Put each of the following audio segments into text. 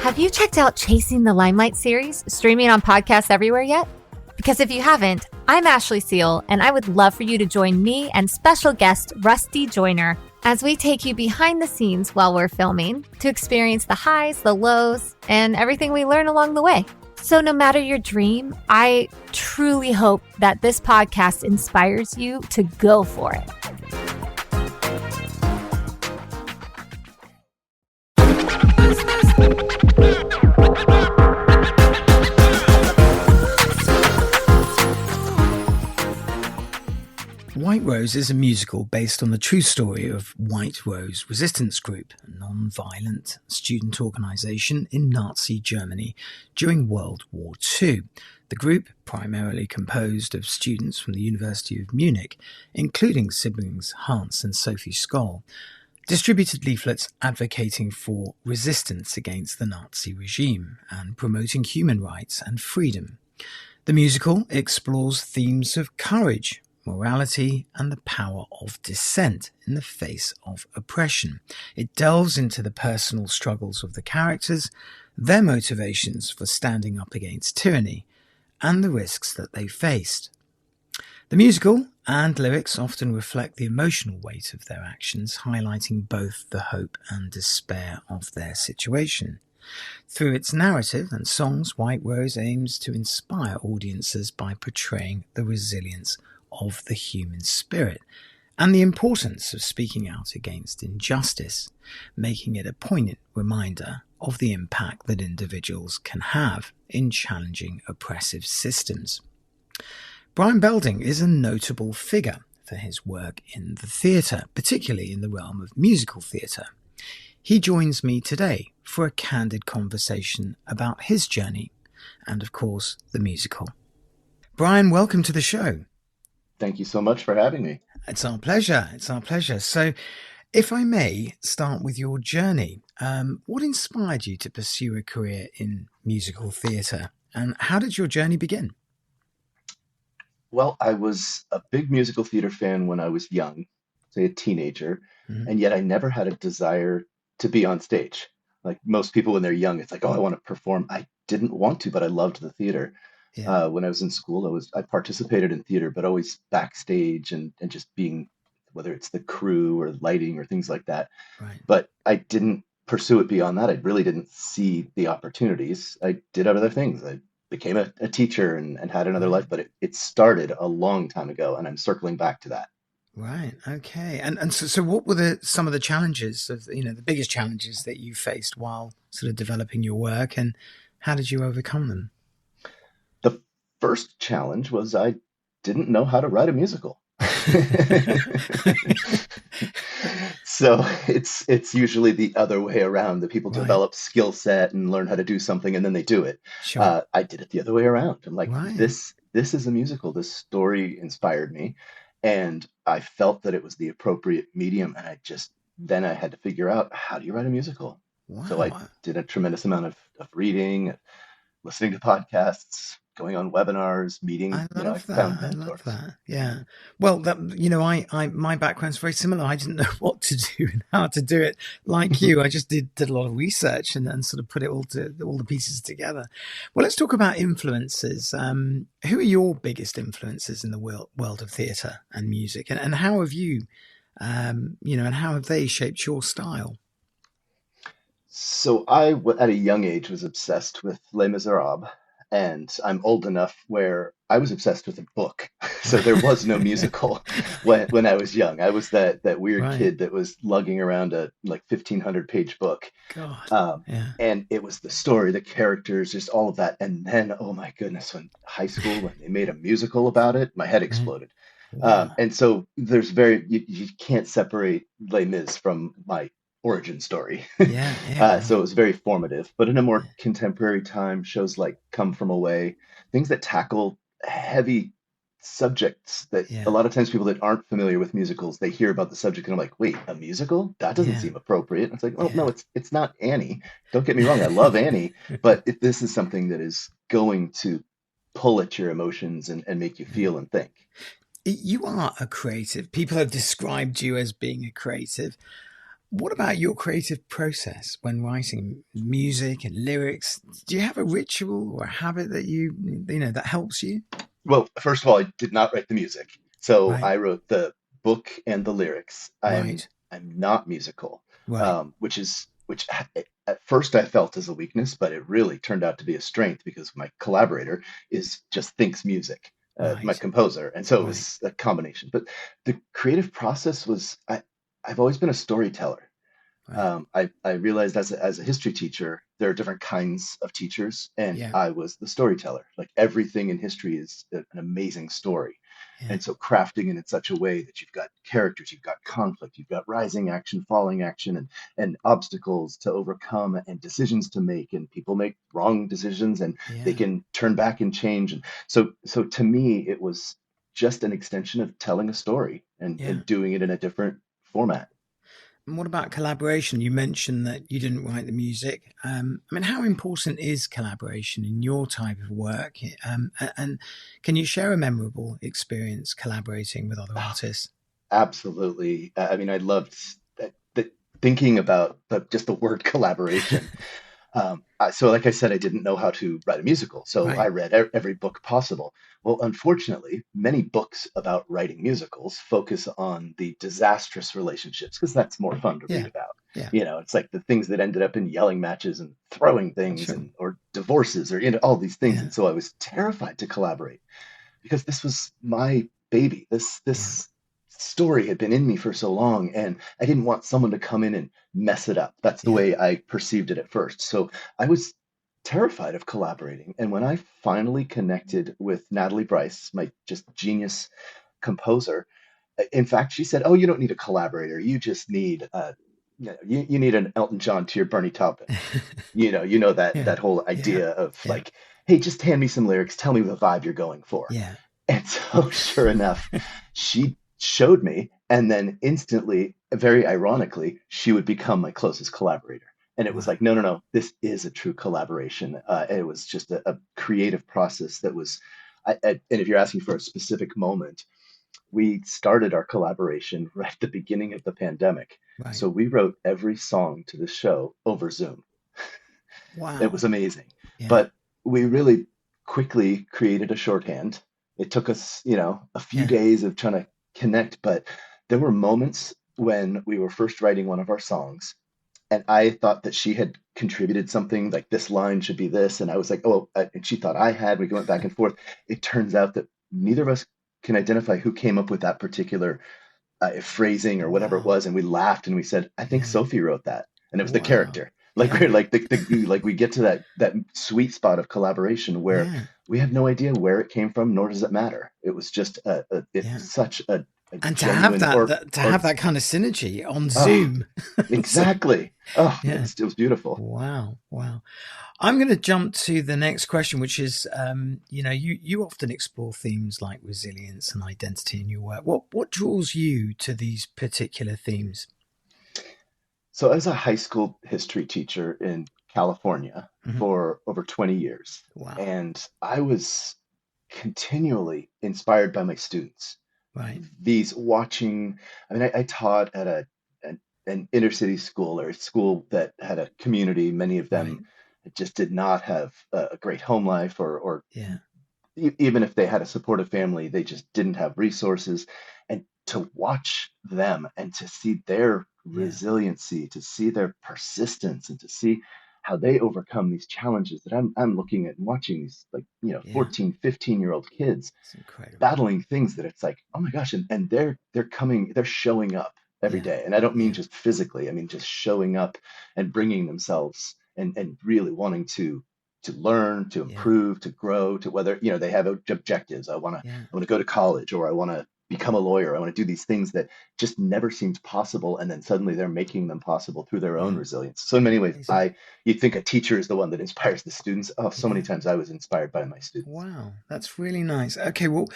Have you checked out Chasing the Limelight series, streaming on podcasts everywhere yet? Because if you haven't, I'm Ashley Seal, and I would love for you to join me and special guest Rusty Joyner as we take you behind the scenes while we're filming to experience the highs, the lows, and everything we learn along the way. So no matter your dream, I truly hope that this podcast inspires you to go for it. White Rose is a musical based on the true story of White Rose Resistance Group, a non-violent student organisation in Nazi Germany during World War II. The group, primarily composed of students from the University of Munich, including siblings Hans and Sophie Scholl, distributed leaflets advocating for resistance against the Nazi regime and promoting human rights and freedom. The musical explores themes of courage, morality, and the power of dissent in the face of oppression. It delves into the personal struggles of the characters, their motivations for standing up against tyranny, and the risks that they faced. The musical and lyrics often reflect the emotional weight of their actions, highlighting both the hope and despair of their situation. Through its narrative and songs, White Rose aims to inspire audiences by portraying the resilience of the human spirit and the importance of speaking out against injustice, making it a poignant reminder of the impact that individuals can have in challenging oppressive systems. Brian Belding is a notable figure for his work in the theatre, particularly in the realm of musical theatre. He joins me today for a candid conversation about his journey and, of course, the musical. Brian, welcome to the show. Thank you so much for having me. It's our pleasure. It's our pleasure. So, if I may start with your journey, what inspired you to pursue a career in musical theatre, and how did your journey begin? Well, I was a big musical theater fan when I was young, say a teenager, and yet I never had a desire to be on stage. Like most people when they're young, it's like, oh, I want to perform. I didn't want to, but I loved the theater. Yeah. When I was in school, I participated in theater, but always backstage and just being, whether it's the crew or lighting or things like that. Right. But I didn't pursue it beyond that. I really didn't see the opportunities. I did other things. I became a teacher and had another life, but it started a long time ago, and I'm circling back to that. Right. Okay. And so what were some of the challenges of, the biggest challenges that you faced while sort of developing your work, and how did you overcome them? The first challenge was I didn't know how to write a musical. So it's usually the other way around. The people develop skill set and learn how to do something, and then they do it. Sure. I did it the other way around. I'm like, Right. this is a musical. This story inspired me, and I felt that it was the appropriate medium. And then I had to figure out, how do you write a musical? Wow. So I did a tremendous amount of reading, listening to podcasts, going on webinars, meeting. I love that. found I mentors. love that. Yeah. Well, my background's very similar. I didn't know what to do and how to do it like you. I just did a lot of research and sort of put all the pieces together. Well, let's talk about influences. Who are your biggest influences in the world of theatre and music, and how have you, and how have they shaped your style? So I, at a young age, was obsessed with Les Miserables, and I'm old enough where I was obsessed with a book. So there was no musical when I was young. I was that weird kid that was lugging around a 1,500-page book. God. Yeah. And it was the story, the characters, just all of that. And then, oh my goodness, when they made a musical about it, my head exploded. Wow. And so there's you can't separate Les Mis from my origin story. Yeah. So it was very formative. But in a more contemporary time, shows like Come From Away, things that tackle heavy subjects that a lot of times people that aren't familiar with musicals, they hear about the subject and I'm like, wait, a musical? That doesn't seem appropriate. And it's like, oh no, it's not Annie. Don't get me wrong, I love Annie, but this is something that is going to pull at your emotions and make you feel and think. You are a creative. People have described you as being a creative. What about your creative process when writing music and lyrics? Do you have a ritual or a habit that that helps you? Well, first of all, I did not write the music. So Right, I wrote the book and the lyrics. I'm right, I'm not musical, right, which at first I felt as a weakness, but it really turned out to be a strength because my collaborator is just thinks music, my right, composer, and so it right, was a combination. But the creative process was I've always been a storyteller. right. I realized as a history teacher, there are different kinds of teachers, and Yeah, I was the storyteller. Like everything in history is an amazing story. yeah, And so crafting it in such a way that you've got characters, you've got conflict, you've got rising action, falling action, and obstacles to overcome and decisions to make. And people make wrong decisions and they yeah, can turn back and change. And so to me, it was just an extension of telling a story yeah. and doing it in a different format. And what about collaboration? You mentioned that you didn't write the music. I mean, how important is collaboration in your type of work? And can you share a memorable experience collaborating with other artists? Absolutely. I mean, I loved thinking about just the word collaboration. So, like I said, I didn't know how to write a musical, so I Right. read every book possible. Well, unfortunately, many books about writing musicals focus on the disastrous relationships because that's more fun to read Yeah. about. Yeah. It's like the things that ended up in yelling matches and throwing things Sure. and or divorces or all these things. Yeah. And so I was terrified to collaborate because this was my baby. This Yeah. this story had been in me for so long, and I didn't want someone to come in and mess it up. That's the Yeah. way I perceived it at first. So I was terrified of collaborating. And when I finally connected with Natalie Bryce, my just genius composer, in fact, she said, "Oh, you don't need a collaborator. You just need you need an Elton John to your Bernie Taupin. Yeah. that whole Yeah. idea of Yeah. like, hey, just hand me some lyrics, tell me the vibe you're going for." Yeah. And so, sure enough, she showed me, and then instantly, very ironically, she would become my closest collaborator. And it was Wow. like, no, no, no, this is a true collaboration. It was just a creative process that was, and if you're asking for a specific moment, we started our collaboration right at the beginning of the pandemic. Right. So we wrote every song to the show over Zoom. It Wow. was amazing. Yeah. But we really quickly created a shorthand. It took us, a few Yeah. days of trying to connect, but there were moments when we were first writing one of our songs, and I thought that she had contributed something like this line should be this, and I was like, oh, and she thought I had. We went back and forth. It turns out that neither of us can identify who came up with that particular phrasing or whatever it Wow. was, and we laughed and we said, "I think Yeah. Sophie wrote that," and it was the Wow. character. Like Yeah. we're like like we get to that sweet spot of collaboration where Yeah. we have no idea where it came from, nor does it matter. It was just it's Yeah. such a And to have genuine that to have or that kind of synergy on oh, Zoom. So, exactly. Oh, yeah. it was beautiful. Wow. Wow. I'm going to jump to the next question, which is, you often explore themes like resilience and identity in your work. What draws you to these particular themes? So I was a high school history teacher in California Hmm. for over 20 years, Wow. and I was continually inspired by my students. Right. These watching, I mean, I taught at an inner city school or a school that had a community. Many of Right. them just did not have a great home life, or Yeah. even if they had a supportive family, they just didn't have resources. And to watch them and to see their Yeah. resiliency, to see their persistence, and to see how they overcome these challenges that I'm looking at and watching these like Yeah. 14, 15-year-old kids It's incredible. battling things that it's like, oh my gosh, and they're showing up every Yeah. day. And I don't mean Yeah. just physically, I mean just showing up and bringing themselves and really wanting to learn, to Yeah. improve, to grow, to whether, they have objectives. Yeah. I want to go to college, or I want to become a lawyer. I want to do these things that just never seemed possible. And then suddenly they're making them possible through their own Yeah. resilience. So in many ways, Amazing. you'd think a teacher is the one that inspires the students. Oh, so many Yeah. times I was inspired by my students. Wow. That's really nice. Okay. Well,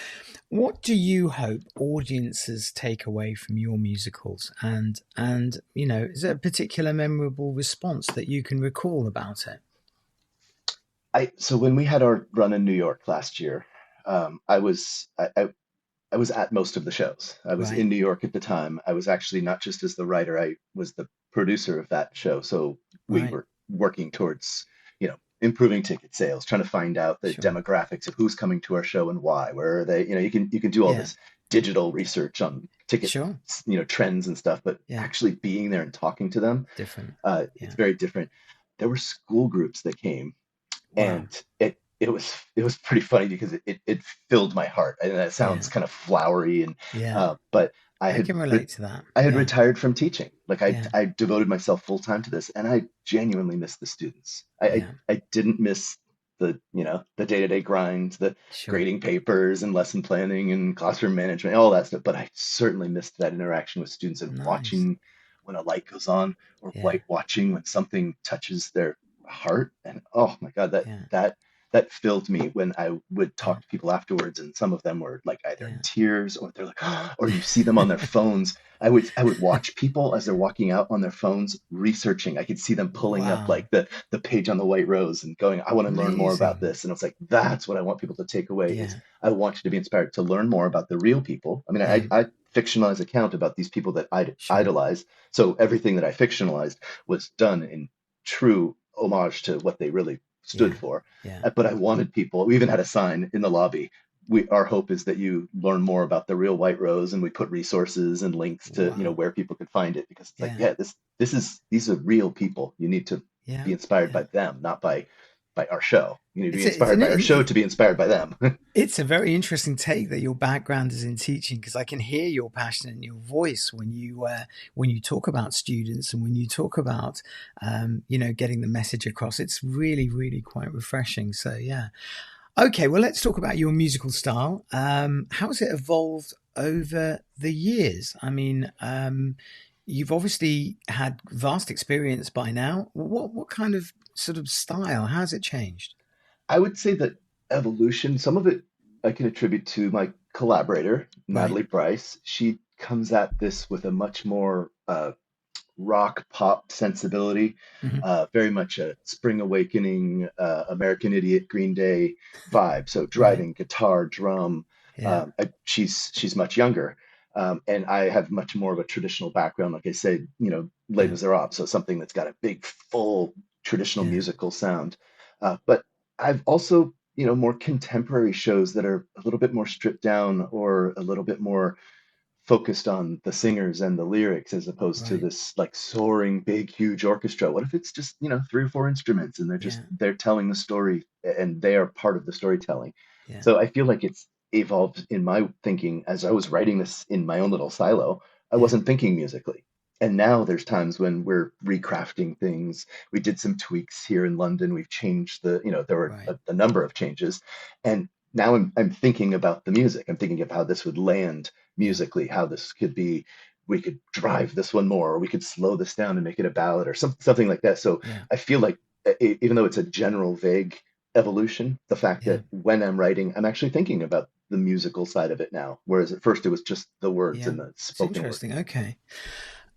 what do you hope audiences take away from your musicals? And is there a particular memorable response that you can recall about it? So when we had our run in New York last year, I was at most of the shows. I was Right. in New York at the time. I was actually not just as the writer, I was the producer of that show. So we Right. were working towards, improving ticket sales, trying to find out the Sure. demographics of who's coming to our show and why. Where are they? You can do all Yeah. this digital research on ticket, Sure. trends and stuff, but Yeah. actually being there and talking to them, Different. it's Yeah. very different. There were school groups that came, Wow. and it was pretty funny because it filled my heart. And that sounds Yeah. kind of flowery, and Yeah. but I I had can relate to that. I had Yeah. retired from teaching. Like Yeah. I devoted myself full time to this, and I genuinely missed the students. I Yeah. I didn't miss the day-to-day grind, the Sure. grading papers and lesson planning and classroom management, all that stuff. But I certainly missed that interaction with students and Nice. watching when a light goes on, or Yeah. watching when something touches their heart. And oh my God, that Yeah. that that filled me when I would Yeah. talk to people afterwards, and some of them were like either in Yeah. tears, or they're like, or you see them on their phones. I would watch people as they're walking out on their phones researching. I could see them pulling up Wow. like the page on the white rose and going, I want to learn more about Amazing. this. And it's like, that's what I want people to take away is Yeah. I want you to be inspired to learn more about the real people. I mean, Yeah. I fictionalize account about these people that I Sure. idolize. So everything that I fictionalized was done in true homage to what they really stood Yeah. for. Yeah. But I wanted people, we even had a sign in the lobby. Our hope is that you learn more about the real white rose, and we put resources and links to, Wow. where people could find it, because it's like, Yeah. yeah, these are real people. You need to Yeah. be inspired Yeah. by them, not by our show. You need to be It's inspired by our show to be inspired by them. it's a very interesting take that your background is in teaching, because I can hear your passion in your voice when you talk about students and when you talk about getting the message across. It's really, really quite refreshing. So yeah. Okay, well, let's talk about your musical style. How has it evolved over the years? I mean, you've obviously had vast experience by now. What kind of sort of style? How's it changed? I would say that evolution, some of it I can attribute to my collaborator, Right. Natalie Bryce. She comes at this with a much more rock pop sensibility, Hmm. very much a Spring Awakening, American Idiot, Green Day vibe. So Right. driving guitar, drum. Yeah. She's much younger, and I have much more of a traditional background. Like I said, Les Yeah. Miserables, so something that's got a big, full traditional Yeah. musical sound. But I've also, more contemporary shows that are a little bit more stripped down, or a little bit more focused on the singers and the lyrics, as opposed to Right. this like soaring big huge orchestra. What if it's just, three or four instruments, and Yeah. they're telling the story, and they are part of the storytelling. Yeah. So I feel like it's evolved in my thinking. As I was writing this in my own little silo, I Yeah. wasn't thinking musically. And now there's times when we're recrafting things. We did some tweaks here in London. We've changed there were Right. a number of changes. And now I'm thinking about the music. I'm thinking of how this would land Yeah. musically, how this could be. We could drive this one more, or we could slow this down and make it a ballad, or something like that. So Yeah. I feel like, even though it's a general vague evolution, the fact Yeah. that when I'm writing, I'm actually thinking about the musical side of it now, whereas at first it was just the words Yeah. and the It's spoken word. interesting. Okay.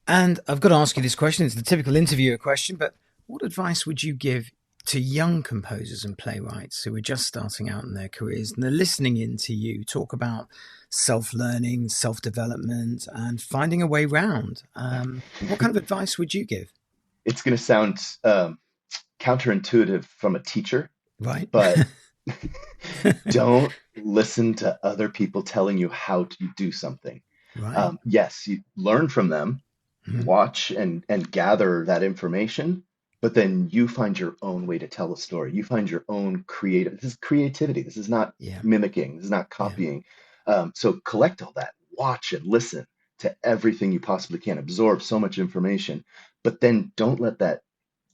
And I've got to ask you this question. It's the typical interviewer question, but what advice would you give to young composers and playwrights who are just starting out in their careers and they're listening in to you talk about self-learning, self-development, and finding a way round? What kind of advice would you give? It's going to sound counterintuitive from a teacher, Right. but don't listen to other people telling you how to do something. Right. Yes, you learn from them, Mhm. watch and gather that information, but then you find your own way to tell a story. You find your own creative. This is creativity. This is not Yeah. mimicking. This is not Yeah. copying. So collect all that, watch and listen to everything you possibly can, absorb so much information, but then don't let that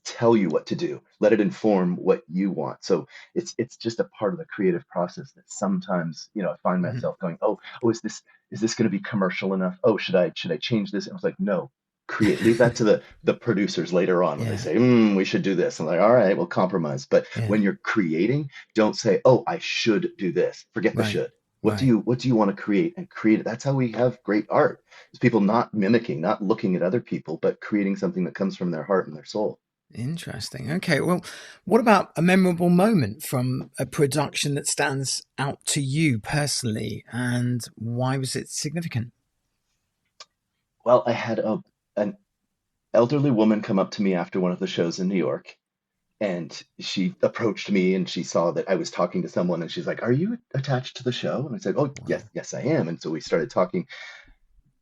tell you what to do. Let it inform what you want. So it's just a part of the creative process that sometimes, I find Mhm. myself going, oh, is this going to be commercial enough? Oh, should I change this? And I was like, no, create. Leave that to the producers later on when they Yeah. say, we should do this. I'm like, all right, we'll compromise. But Yeah. when you're creating, don't say, oh, I should do this. Forget the Right. should. What do Right. you want to create, and create it? That's how we have great art. It's people not mimicking, not looking at other people, but creating something that comes from their heart and their soul. Interesting. Okay. Well, what about a memorable moment from a production that stands out to you personally, and why was it significant? Well, I had an elderly woman come up to me after one of the shows in New York, and she approached me and she saw that I was talking to someone, and she's like, "Are you attached to the show?" And I said, "Oh, yes, Wow. yes, I am." And so we started talking.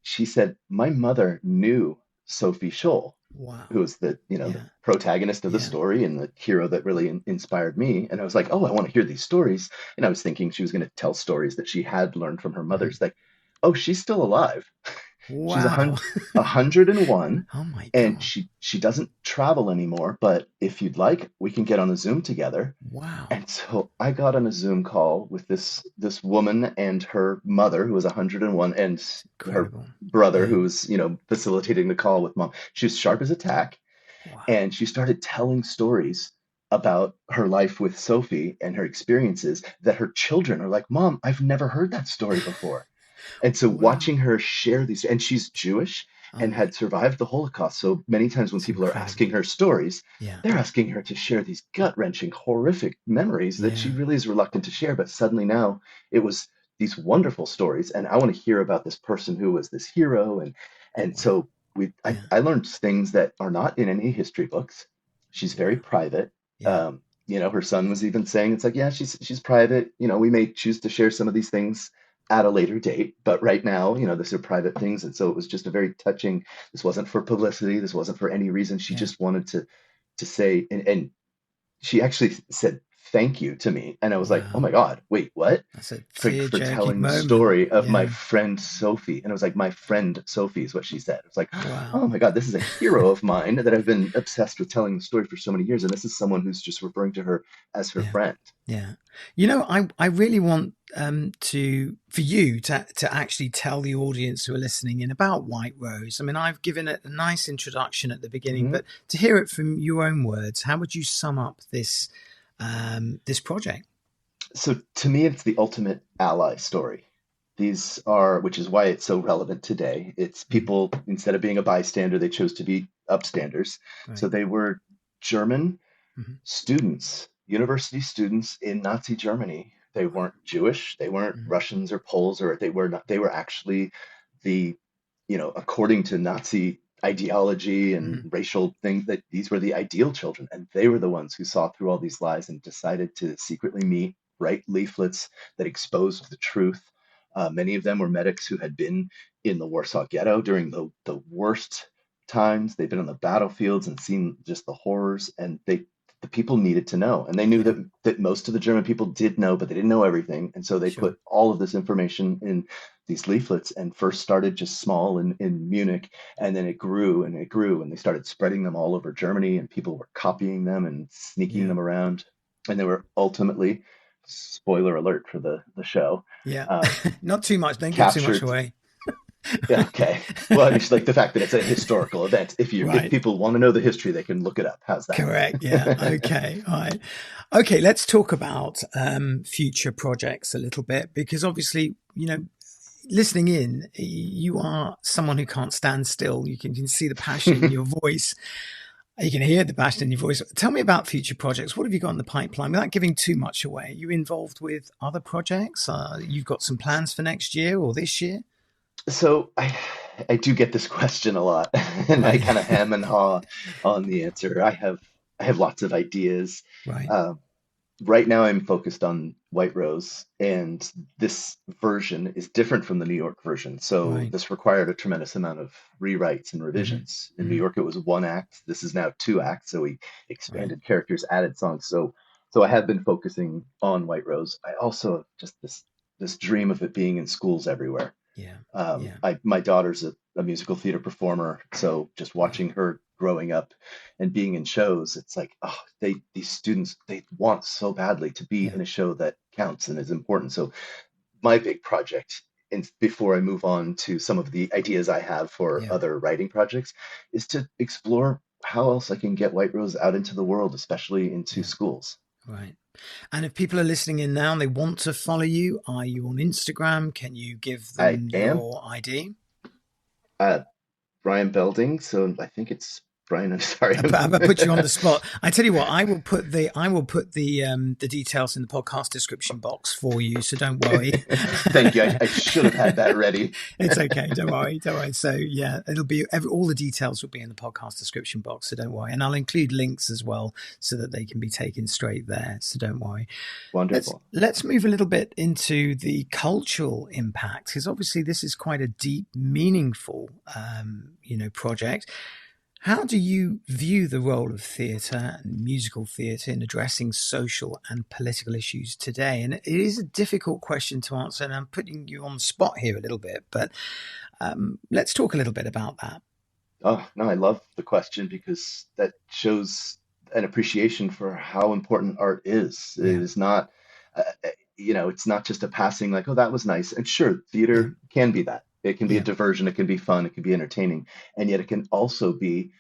She said, "My mother knew Sophie Scholl, who Wow. was the Yeah. protagonist of the Yeah. story and the hero that really inspired me." And I was like, "Oh, I want to hear these stories." And I was thinking she was going to tell stories that she had learned from her mother. Mhm. She's like, "Oh, she's still alive. She's Wow. 101, Oh my and God. she doesn't travel anymore. But if you'd like, we can get on a Zoom together." Wow. And so I got on a Zoom call with this woman and her mother, who was 101, and her Incredible. brother, Yeah. who was, facilitating the call with mom. She was sharp as a tack, Wow. and she started telling stories about her life with Sophie and her experiences that her children are like, "Mom, I've never heard that story before." And so Wow. watching her share these, and she's Jewish Oh and my, had survived the Holocaust. So many times when it's people are incredible. asking her stories, Yeah. they're asking her to share these gut-wrenching, horrific memories that she Yeah. really is reluctant to share. But suddenly now it was these wonderful stories, and I want to hear about this person who was this hero. And Wow. so Yeah. I learned things that are not in any history books. She's very Wow. private. Yeah. Her son was even saying, it's like, yeah, she's private. We may choose to share some of these things at a later date, but right now, these are private things. And so it was just a very touching. This wasn't for publicity. This wasn't for any reason. She Yeah. just wanted to say, and she actually said thank you to me. And I was like, oh my Wow. God, wait, what? That's a For tear-jerking telling the moment. story of my Yeah. friend Sophie. And it was like, my friend Sophie is what she said. It was like, Wow. oh my God, this is a hero of mine that I've been obsessed with telling the story for so many years. And this is someone who's just referring to her as her Yeah. friend. Yeah. I really want for you to actually tell the audience who are listening in about White Rose. I mean, I've given it a nice introduction at the beginning, Mhm. but to hear it from your own words, how would you sum up this project? So to me, it's the ultimate ally story. These are, which is why it's so relevant today. It's Mhm. people, instead of being a bystander, they chose to be upstanders. So Right. they were German Mhm. students, university students in Nazi Germany. They Wow. weren't Jewish, they weren't Mhm. Russians or Poles, or they were not, they were actually the, according to Nazi ideology and Mhm. racial things, that these were the ideal children. And they were the ones who saw through all these lies and decided to secretly meet, write leaflets that exposed the truth. Many of them were medics who had been in the Warsaw Ghetto during the worst times. They've been on the battlefields and seen just the horrors, and the people needed to know. And they knew Yeah. that most of the German people did know, but they didn't know everything. And so they Sure. put all of this information in these leaflets, and first started just small in Munich, and then it grew and it grew, and they started spreading them all over Germany, and people were copying them and sneaking Yeah. them around. And they were ultimately, spoiler alert for the show, Yeah. um, Not too much. Don't give too much captured. away. Yeah, okay. Well, I mean, just like the fact that it's a historical event. If Right. people want to know the history, they can look it up. How's Correct. Yeah. that? Okay. All right. Okay. Let's talk about future projects a little bit because obviously, listening in, you are someone who can't stand still. You can see the passion in your voice. You can hear the passion in your voice. Tell me about future projects. What have you got in the pipeline without giving too much away? Are you involved with other projects? You've got some plans for next year or this year? So I do get this question a lot, and I Right. kind of hem and haw on the answer. I have lots of ideas. Right. Uh, right now, I'm focused on White Rose, and this version is different from the New York version. So Right. this required a tremendous amount of rewrites and Hmm. revisions. In New Hmm. York, it was one act. This is now two acts. So we Right. expanded characters, added songs. So I have been focusing on White Rose. I also have just this dream of it being in schools everywhere. Yeah. Yeah. My daughter's a musical theater performer, so just Wow. watching her growing up and being in shows, it's like, oh, these students, they want so badly to be Yeah. in a show that counts and is important. So my big project, and before I move on to some of the ideas I have for Yeah. other writing projects, is to explore how else I can get White Rose out into the world, especially into Yeah. schools. Right. And if people are listening in now and they want to follow you, are you on Instagram? Can you give I them am your ID? uh, Brian Belding, so I think it's Brian. I'm sorry. I put you on the spot. I tell you what, I will put the details in the podcast description box for you, so don't worry. Thank you. I should have had that ready. It's okay. Don't worry. So yeah, it'll be all the details will be in the podcast description box, so don't worry. And I'll include links as well so that they can be taken straight there. So don't worry. Wonderful. Let's move a little bit into the cultural impact, because obviously this is quite a deep, meaningful, project. How do you view the role of theatre and musical theatre in addressing social and political issues today? And it is a difficult question to answer, and I'm putting you on the spot here a little bit, but let's talk a little bit about that. Oh, no, I love the question because that shows an appreciation for how important art is. It is not, it's not just a passing like, oh, that was nice. And sure, theater can be that. It can be a diversion, it can be fun, it can be entertaining, and yet it can also be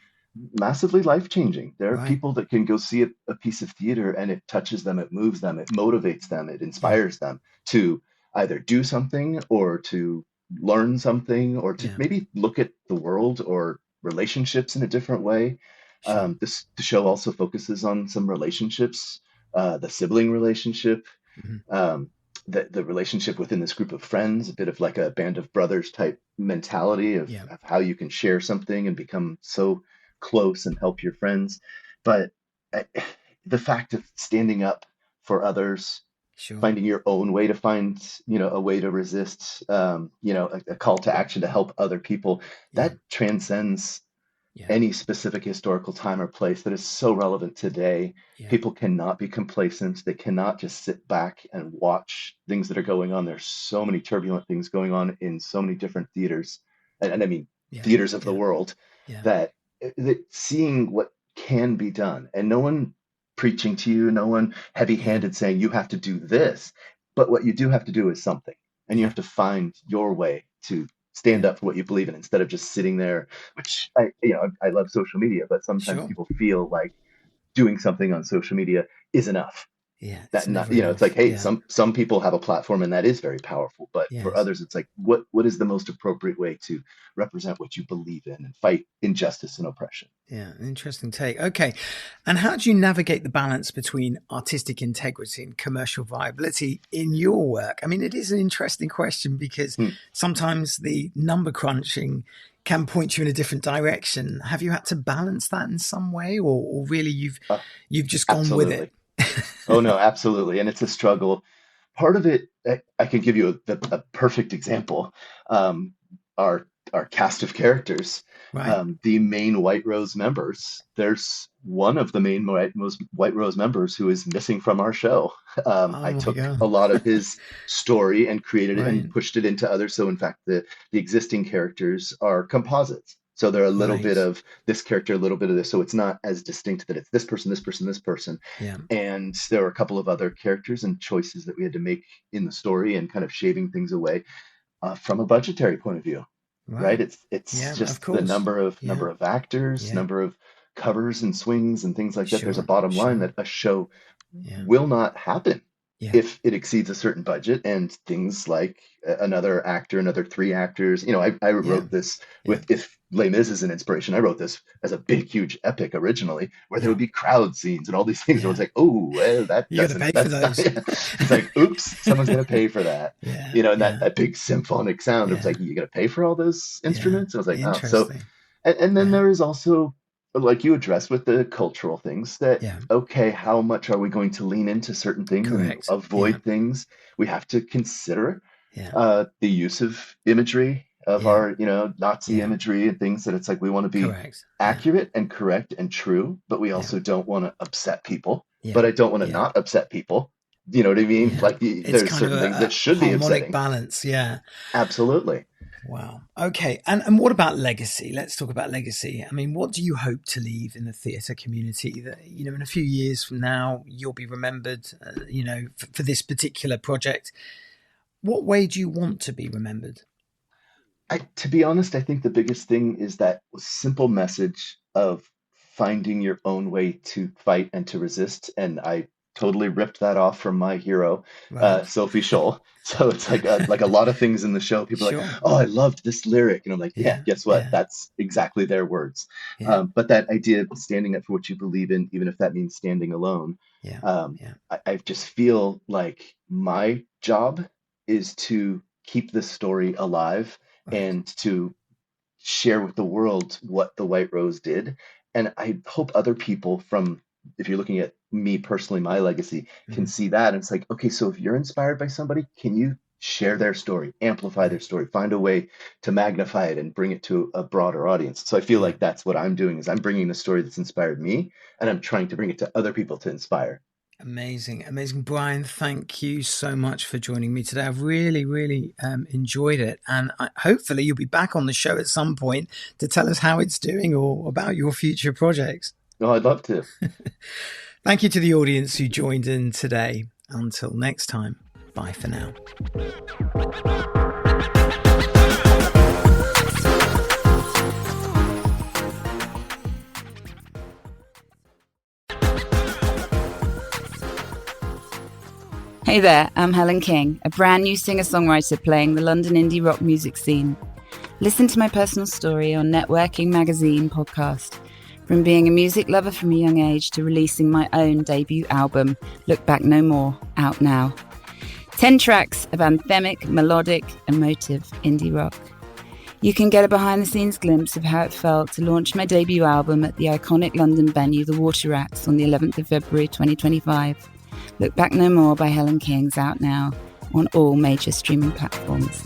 massively life-changing. There are people that can go see a piece of theater and it touches them, it moves them, it motivates them, it inspires them to either do something or to learn something or to maybe look at the world or relationships in a different way. The show also focuses on some relationships, the sibling relationship, the relationship within this group of friends, a bit of like a band of brothers type mentality of how you can share something and become so close and help your friends. But the fact of standing up for others, finding your own way to find, a way to resist, a call to action to help other people, that transcends any specific historical time or place that is so relevant today. People cannot be complacent. They cannot just sit back and watch things that are going on. There's so many turbulent things going on in so many different theaters, and I mean theaters of the world, that seeing what can be done, and no one preaching to you, no one heavy-handed saying you have to do this, but what you do have to do is something, and you have to find your way to stand up for what you believe in instead of just sitting there, which I love social media, but sometimes people feel like doing something on social media is enough. That not, it's like, hey, some people have a platform and that is very powerful, but for others, it's like, what is the most appropriate way to represent what you believe in and fight injustice and oppression? Yeah, interesting take. Okay. And how do you navigate the balance between artistic integrity and commercial viability in your work? I mean, it is an interesting question because sometimes the number crunching can point you in a different direction. Have you had to balance that in some way, or really you've just gone with it? Oh, no, absolutely. And it's a struggle. Part of it, I can give you a perfect example. Our cast of characters, the main White Rose members, there's one of the main White Rose members who is missing from our show. I took a lot of his story and created it and pushed it into others. So in fact, the existing characters are composites. So they're a little bit of this character, a little bit of this. So it's not as distinct that it's this person, this person, this person. And there were a couple of other characters and choices that we had to make in the story and kind of shaving things away from a budgetary point of view. Right. It's just the number of actors, number of covers and swings and things like that. There's a bottom line that a show will not happen if it exceeds a certain budget, and things like another actor, another 3 actors. I wrote this with, if Les Mis is an inspiration, I wrote this as a big, huge epic originally, where there would be crowd scenes and all these things. And I was like, oh, well, that doesn't. It's like, oops, someone's going to pay for that. And that big symphonic sound. It was like, you got to pay for all those instruments. I was like, oh, so. And then there is also, like you addressed with the cultural things, that okay, how much are we going to lean into certain things and avoid things? We have to consider the use of imagery of our Nazi imagery and things, that it's like we want to be accurate and correct and true, but we also don't want to upset people, but I don't want to not upset people. You know what I mean? Like there's certain things that should be upsetting. Balance. Absolutely. Wow. Okay. And what about legacy? Let's talk about legacy. I mean, what do you hope to leave in the theatre community that, in a few years from now, you'll be remembered, for this particular project? What way do you want to be remembered? To be honest, I think the biggest thing is that simple message of finding your own way to fight and to resist. And I totally ripped that off from my hero, Right. Sophie Scholl. So it's like a lot of things in the show. People are like, Sure. oh, I loved this lyric. And I'm like, yeah, Yeah. guess what? Yeah. That's exactly their words. Yeah. But that idea of standing up for what you believe in, even if that means standing alone, Yeah. um, Yeah. I just feel like my job is to keep this story alive Right. and to share with the world what the White Rose did. And I hope other people from, if you're looking at me personally, my legacy, can see that. And it's like, okay, so if you're inspired by somebody, can you share their story, amplify their Right. story, find a way to magnify it and bring it to a broader audience? So I feel Yeah. like that's what I'm doing is I'm bringing the story that's inspired me and I'm trying to bring it to other people to inspire. Amazing. Brian, thank you so much for joining me today. I've really enjoyed it. And hopefully you'll be back on the show at some point to tell us how it's doing or about your future projects. Oh, I'd love to. Thank you to the audience who joined in today. Until next time, bye for now. Hey there, I'm Helen King, a brand new singer-songwriter playing the London indie rock music scene. Listen to my personal story on Networking Magazine podcast. From being a music lover from a young age to releasing my own debut album, Look Back No More, out now. 10 tracks of anthemic, melodic, emotive indie rock. You can get a behind-the-scenes glimpse of how it felt to launch my debut album at the iconic London venue The Water Rats on the 11th of February 2025. Look Back No More by Helen King's out now on all major streaming platforms.